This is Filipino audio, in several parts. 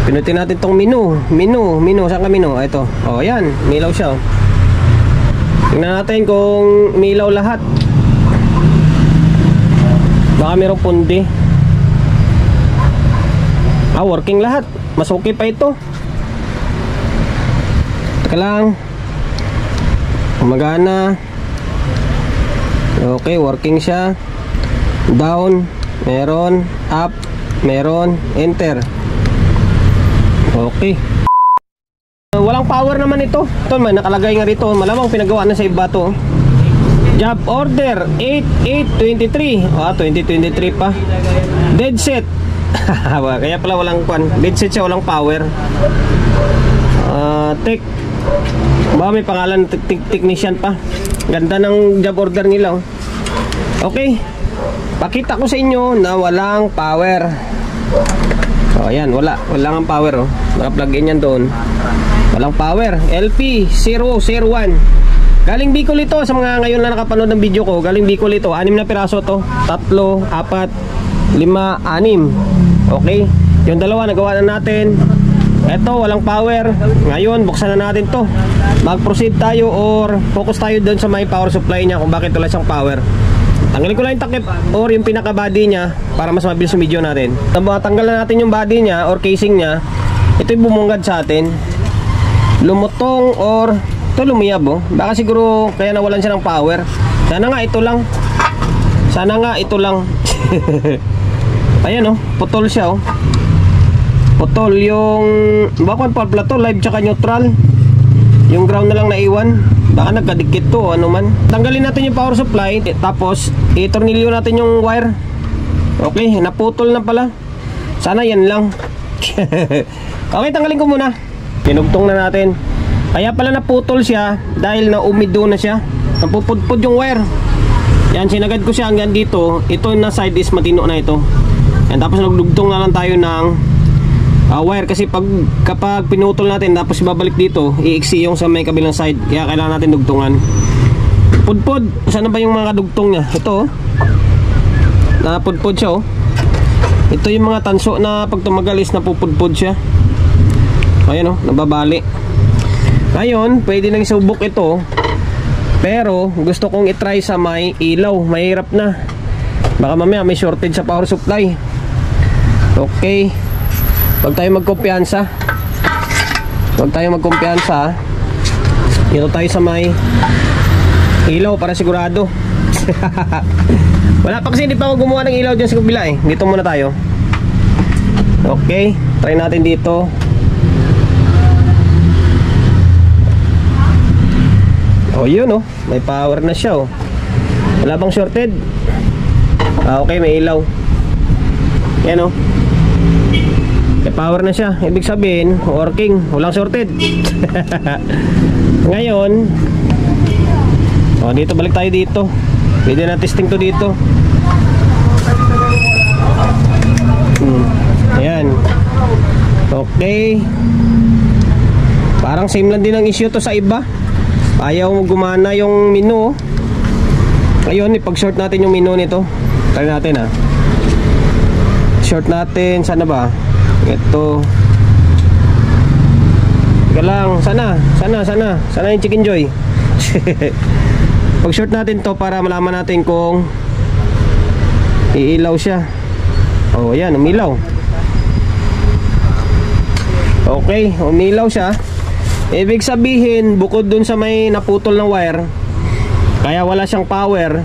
Pinutin natin tong menu. Saan ka menu? Ito. Oh, yan. Milaw siya. Oh. Tingnan natin kung milaw lahat. Baka mayroong pundi. Working lahat. Mas okay pa ito. Teka lang. Gumagana. Okay, working siya. Down. Meron. Up. Meron. Enter. Okay. Walang power naman ito. Ito man, nakalagay nga rito. Malamang pinagawa na sa iba to. Job order 8823. 2023 pa. Dead set. Kaya pala walang kwan. Dead set siya, walang power. Tech. Ba may pangalan technician pa. Ganda ng job order nila. Okay. Pakita ko sa inyo na walang power. Ayan, wala ang power. Naka-plug in yan doon. Walang power. LP001. Galing Bicol ito. Sa mga ngayon na nakapanood ng video ko, galing Bicol ito. 6 na piraso to. 3, 4, 5, 6. Okay. Yung dalawa nagawa na natin. Ito, walang power. Ngayon, buksan na natin to. Mag-proceed tayo or focus tayo doon sa may power supply niya kung bakit wala siyang power. Tanggalin ko lang yung takip or yung pinaka-body niya para mas mabilis yung video natin. Tanggal na natin yung body niya or casing niya. Ito yung bumungad sa atin. Lumutong or ito lumiyab. Baka siguro kaya nawalan siya ng power. Sana nga ito lang. Ayan putol siya putol yung bakit pala to, live tsaka neutral. Yung ground na lang naiwan. Baka nagkadikit to ano man. Tanggalin natin yung power supply. Tapos itornilyo natin yung wire. Okay, naputol na pala. Sana yan lang. Okay, tanggalin ko muna. Pinugtong na natin. Kaya pala naputol siya dahil naumido na siya. Napupudpud yung wire. Yan, sinagad ko siya hanggang dito. Ito na side is matino na ito. Yan, tapos nagdugtong na lang tayo ng wire kasi kapag pinutol natin tapos babalik dito, iiksi yung sa may kabilang side. Kaya kailangan natin dugtungan. Pudpud, saan ba yung mga dugtong niya? Ito napudpud siya Ito yung mga tanso na pag tumagal is napupudpud siya. Ayan nababali. Ngayon, pwede nang isubok ito. Pero gusto kong itry sa may ilaw. Mahirap na. Baka mamaya may shortage sa power supply. Okay. Huwag tayo magkumpiyansa. Dito tayo sa may ilaw para sigurado. Wala pa kasi, hindi pa ako gumawa ng ilaw dyan sa kabila Dito muna tayo. Okay, try natin dito. Yun may power na siya Wala bang shorted? Okay, may ilaw. Yan may power na siya. Ibig sabihin, working. Walang shorted. Ngayon, dito, balik tayo dito. Pwede na testing to dito. Ayan. Okay. Parang same lang din ang issue to sa iba. Ayaw mo gumana yung menu. Ngayon, ipag-short natin yung menu nito. Try natin Short natin. Sana ba? Ito. Teka lang. Sana yung Chicken Joy. Pag-short natin to para malaman natin kung iilaw siya. Yan, umilaw. Okay, umilaw siya. Ibig sabihin, bukod dun sa may naputol ng wire, kaya wala siyang power.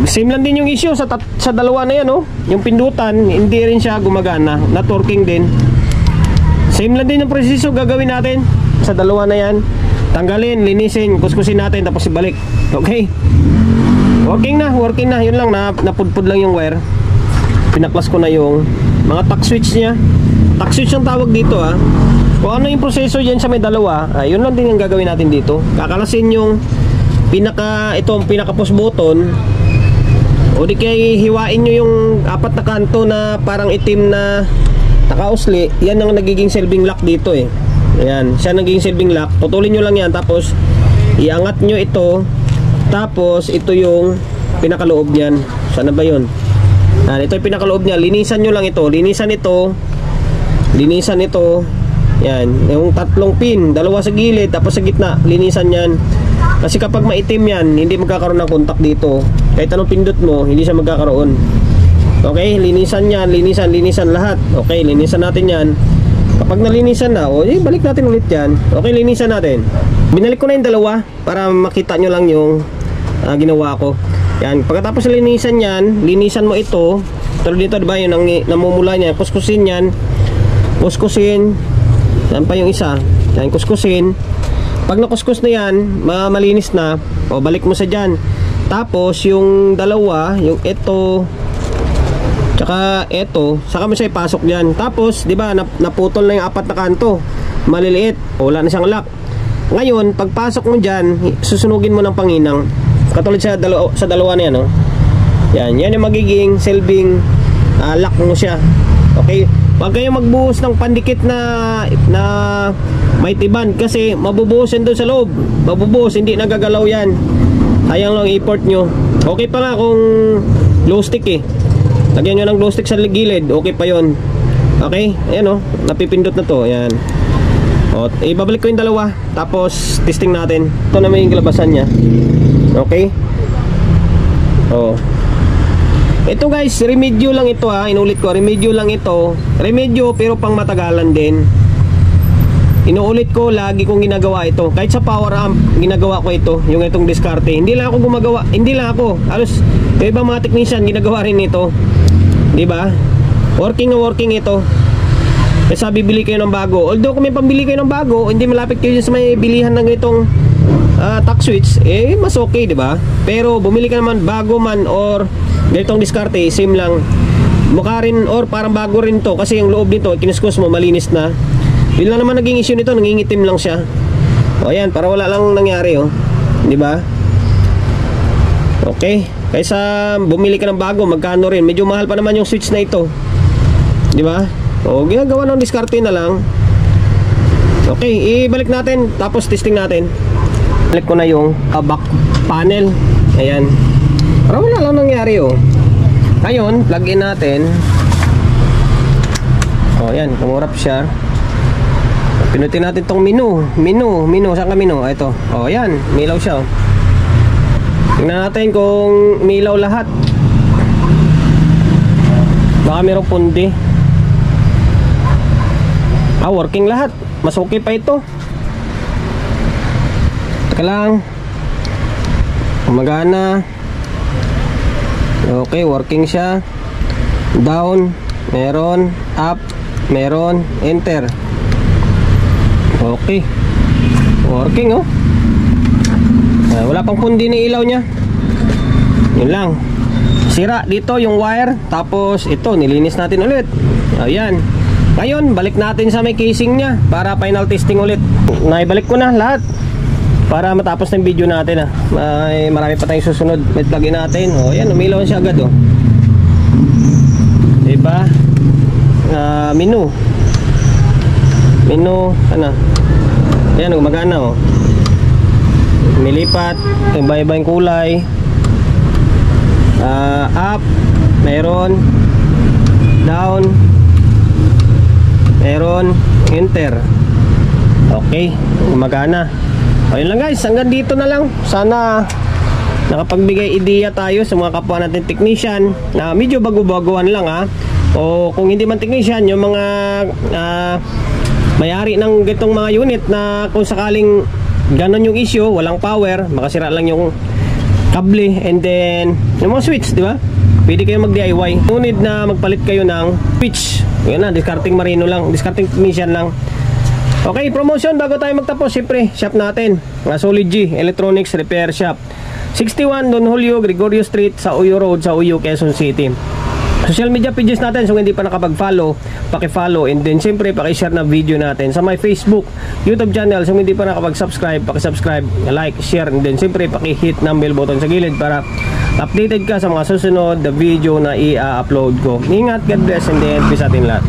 Same lang din yung issue sa dalawa na yan Yung pindutan, hindi rin siya gumagana. Not working din. Same lang din yung proseso gagawin natin sa dalawa na yan. Tanggalin, linisin, kuskusin natin, tapos ibalik. Okay. Working na. Yun lang, napudpud lang yung wire. Pinaklas ko na yung mga tack switch niya. Tack switch ang tawag dito Kung ano yung proseso dyan sa may dalawa, yun lang din yung gagawin natin dito. Kakalasin yung itong pinaka push button. O di kaya hiwain nyo yung 4 na kanto na parang itim na nakausli. Yan ang nagiging silbing lock dito Ayan, siya nagiging silbing lock. Putulin nyo lang yan, tapos iangat nyo ito. Tapos ito yung pinakaloob niyan. Sana ba yun? Ito yung pinakaloob niya. Linisan nyo lang ito. Linisan ito. linisan ito. Yan, yung tatlong pin, dalawa sa gilid tapos sa gitna, linisan yan. Kasi kapag maitim yan, hindi magkakaroon ng contact dito. Kahit anong pindot mo, hindi siya magkakaroon. Okay, linisan yan, linisan lahat. Okay, linisan natin yan. Kapag nalinisan na, balik natin ulit yan. Okay, linisan natin. Binalik ko na yung dalawa para makita nyo lang yung ginawa ko. Yan, pagkatapos linisan yan, linisan mo ito. Tulad dito, diba, yung namumula niya, kuskusin yan. Kuskusin. Yan pa yung isa. Yan, kuskusin. Pag nakuskus na yan, malinis na, balik mo sa dyan. Tapos yung dalawa, yung ito tsaka ito, saka mo siya ipasok dyan. Tapos, di ba, naputol na yung apat na kanto, maliliit, wala na siyang lock. Ngayon, pagpasok mo dyan, susunugin mo ng panginang. Katulad sa dalawa na yan, no? Yan yung magiging silbing lock mo siya. Okay, huwag kayo magbuhos ng pandikit na may tiban, kasi mabubuhos yan doon sa loob. Mabubuhos, hindi nagagalaw yan. Sayang lang i-port nyo. Okay pa nga kung glow stick eh. Lagyan nyo ng glow stick sa gilid, okay pa yon. Okay, ayan o, napipindot na to. Ayan. Ibabalik ko yung dalawa, tapos testing natin. Ito naman yung kalabasan nya. Okay. Ito guys, remedyo lang ito ha. Inulit ko, remedyo lang ito. Remedyo pero pang matagalan din. Inuulit ko, lagi kong ginagawa ito. Kahit sa power amp, ginagawa ko ito. Yung itong diskarte. Hindi lang ako gumagawa. Hindi lang ako. Halos, yung ibang mga technician, ginagawa rin ito. Diba? Working na working ito. Kaya bibili kayo ng bago. Although kung may pambili kayo ng bago, hindi malapit kayo sa may bilihan ng itong tack switch, mas okay, diba? Pero bumili ka naman bago man or ganitong diskarte, same lang. Mukha rin or parang bago rin to. Kasi yung loob nito, kinuskus mo, malinis na. Yun lang naman naging issue nito, nangingitim lang siya. Ayan, para wala lang nangyari, di ba? Okay, kaysa bumili ka ng bago, magkano rin? Medyo mahal pa naman yung switch na ito, di ba? Ginagawa ng diskarte na lang. Okay, ibalik natin, tapos testing natin. Balik ko na yung back panel. Ayan, para wala lang nangyari, Ngayon, plug in natin. Ayan, kumurap siya. Pinutin natin tong menu. Saan ka menu? Ito. Ayan, milaw siya. Tingnan natin kung milaw lahat. Baka mayroong pundi. Working lahat. Mas okay pa ito. Teka lang. Gumagana. Okay, working siya. Down, meron. Up, meron. Enter. Okay, working wala pang pundi ni ilaw nya. Yun lang. Sira dito yung wire. Tapos ito, nilinis natin ulit. Ayan. Ngayon, balik natin sa may casing nya para final testing ulit. Naibalik ko na lahat para matapos ng video natin. Marami pa tayong susunod. May plug-in natin. Ayan, umilaw siya agad. Diba? Menu, ano? Ayan, gumagana Milipat, iba-iba yung kulay. Up, meron. Down, meron. Enter. Okay, gumagana. Ayun lang guys, hanggang dito na lang. Sana nakapagbigay ideya tayo sa mga kapwa natin technician na medyo bago-baguhan lang o kung hindi man technician, yung mga may-ari ng gitong mga unit na kung sakaling ganon yung issue, walang power, makasira lang yung kable and then yung mga switch, di ba? Pwede kayo mag-DIY. No need na magpalit kayo ng switch. Yan na, discarding marino lang, discarding technician lang. Okay, promotion bago tayo magtapos. Siyempre, shop natin, Solid G Electronics Repair Shop, 61 Don Julio Gregorio Street sa Uyo Road sa Uyo, Quezon City. Social media pages natin, so hindi pa nakapag-follow, paki-follow, and then siyempre paki-share na video natin sa my Facebook, YouTube channel. So hindi pa nakapag-subscribe, paki-subscribe, like, share, and then siyempre paki-hit ng bell button sa gilid para updated ka sa mga susunod na video na i-upload ko. Ingat, God bless, and then peace atin lahat.